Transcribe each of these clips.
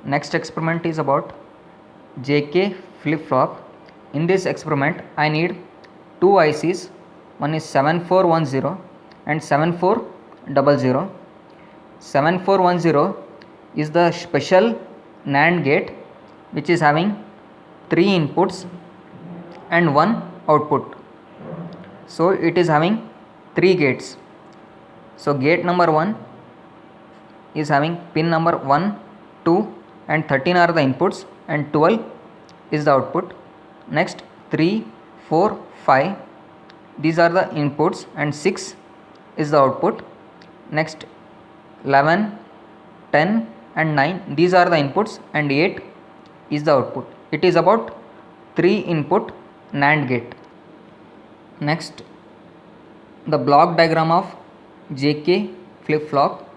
Next experiment is about JK flip-flop. In this experiment, I need two ICs. One is 7410 and 7400. 7410 is the special NAND gate which is having 3 inputs and 1 output. So it is having 3 gates. So gate number 1 is having pin number 1, 2 and 13 are the inputs and 12 is the output. Next 3, 4, 5, these are the inputs and 6 is the output. Next 11, 10 and 9, these are the inputs and 8 is the output. It is about 3 input NAND gate. Next, the block diagram of JK flip flop.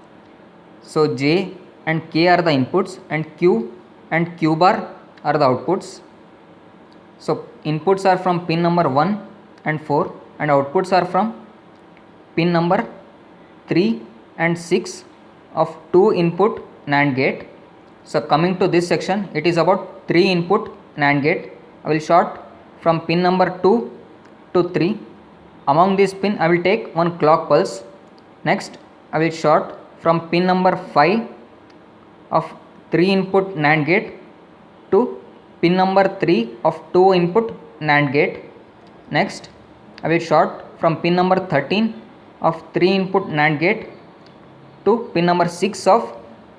So J and K are the inputs and Q and Q bar are the outputs. So inputs are from pin number 1 and 4 and outputs are from pin number 3 and 6 of 2 input NAND gate. So coming to this section, it is about 3 input NAND gate. I will short from pin number 2 to 3. Among this pin I will take one clock pulse. Next I will short from pin number 5 of 3 input NAND gate to pin number 3 of 2 input NAND gate. Next I will short from pin number 13 of 3 input NAND gate to pin number 6 of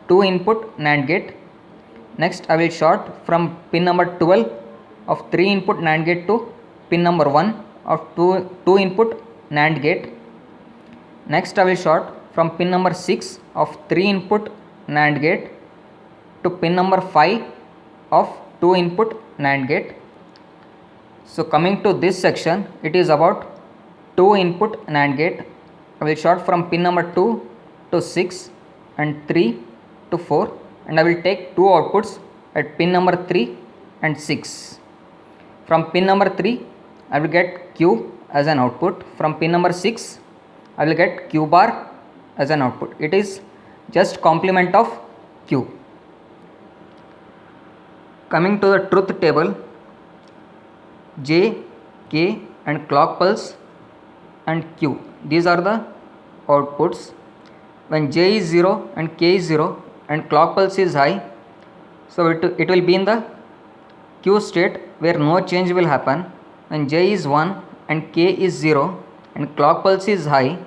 2 input NAND gate. Next I will short from pin number 12 of 3 input NAND gate to pin number 1 of 2 input NAND gate. Next I will short from pin number 6 of 3 input NAND gate to pin number 5 of 2 input NAND gate. So coming to this section, it is about 2 input NAND gate. I will short from pin number 2 to 6 and 3 to 4 and I will take 2 outputs at pin number 3 and 6. From pin number 3 I will get Q as an output. From pin number 6 I will get Q bar as an output. It is just complement of Q. Coming to the truth table, J, K and clock pulse and Q, these are the outputs. When J is 0 and K is 0 and clock pulse is high, so it will be in the Q state where no change will happen. When J is 1 and K is 0 and clock pulse is high,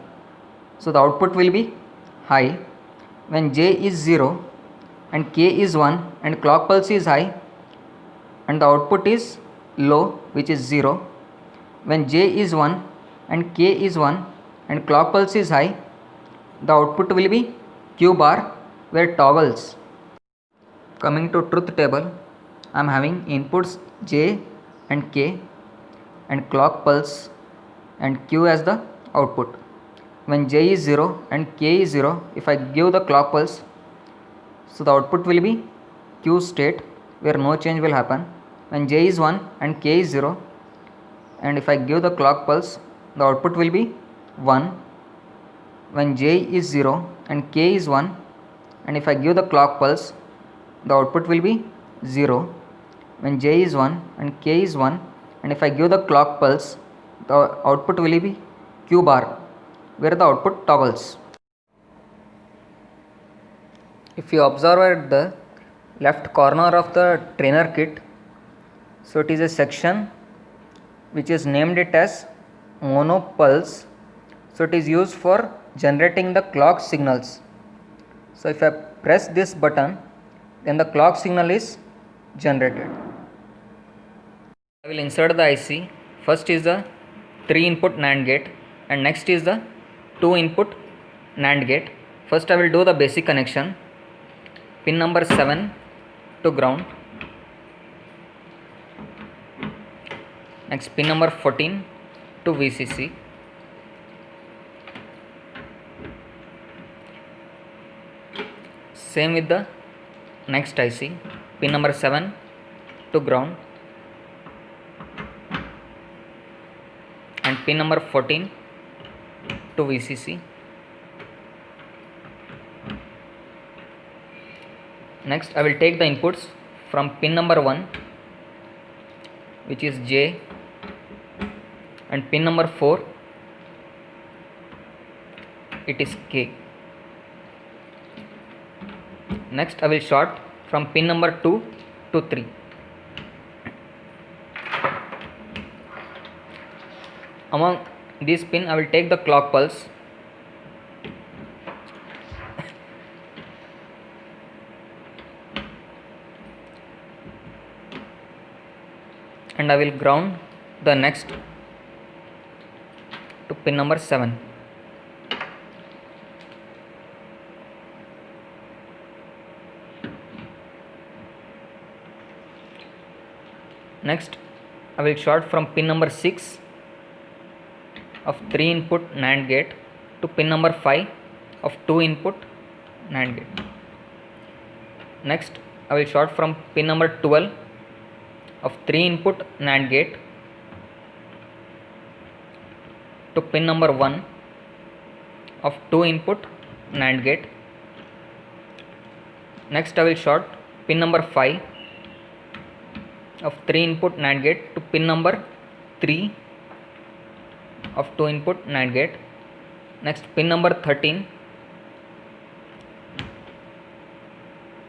so the output will be high. When J is 0 and K is 1 and clock pulse is high and the output is low, which is 0. When J is 1 and K is 1 and clock pulse is high, the output will be Q bar where toggles. Coming to truth table, I am having inputs J and K and clock pulse and Q as the output. When J is 0 and K is 0, if I give the clock pulse, so the output will be Q state where no change will happen. When J is 1 and K is 0 and if I give the clock pulse, the output will be 1. When J is 0 and K is 1 and if I give the clock pulse, the output will be 0. When J is 1 and K is 1 and if I give the clock pulse, the output will be Q bar where the output toggles. If you observe at the left corner of the trainer kit, so it is a section which is named it as mono pulse. So it is used for generating the clock signals. So if I press this button, then the clock signal is generated. I will insert the IC. First is the 3 input NAND gate and next is the 2 input NAND gate. First I will do the basic connection. Pin number 7 to ground. Next pin number 14 to VCC. Same with the next IC. Pin number 7 to ground and pin number 14 to VCC. Next I will take the inputs from pin number 1, which is J, and pin number 4, it is K. Next I will short from pin number 2 to 3. Among these pin I will take the clock pulse and I will ground the next to pin number 7. Next I will short from pin number 6 of 3 input NAND gate to pin number 5 of 2 input NAND gate. Next I will short from pin number 12 of 3 input NAND gate to pin number 1 of 2 input NAND gate. Next I will short pin number 5 of 3 input NAND gate to pin number 3 of 2 input NAND gate. Next pin number 13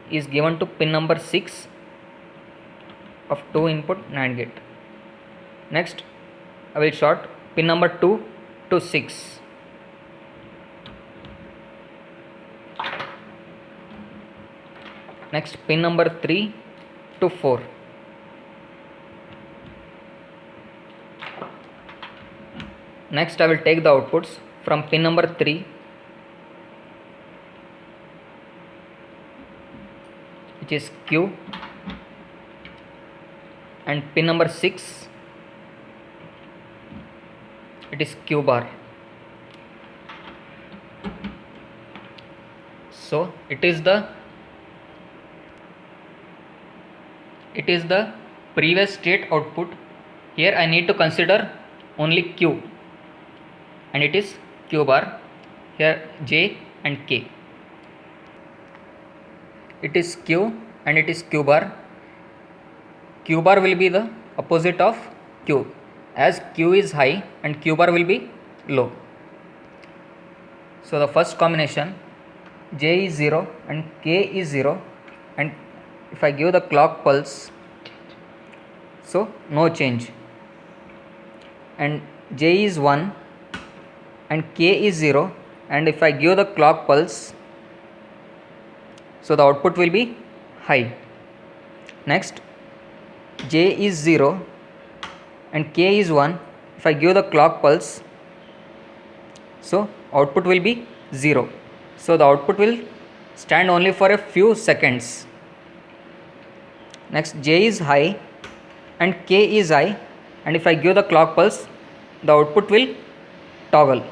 is given to pin number 6 of 2 input NAND gate. Next I will short pin number 2 to 6. Next pin number 3 to 4. Next I will take the outputs from pin number 3, which is Q, and pin number 6, it is Q bar. So it is the previous state output. Here I need to consider only Q, and it is Q bar. Here J and K. It is Q and it is Q bar. Q bar will be the opposite of Q, as Q is high and Q bar will be low. So the first combination, J is 0 and K is 0, and if I give the clock pulse, so no change, and J is 1 and K is 0, and if I give the clock pulse, so the output will be high. Next J is 0 and K is 1, if I give the clock pulse, so output will be 0. So the output will stand only for a few seconds. Next J is high and K is high, and if I give the clock pulse, the output will toggle.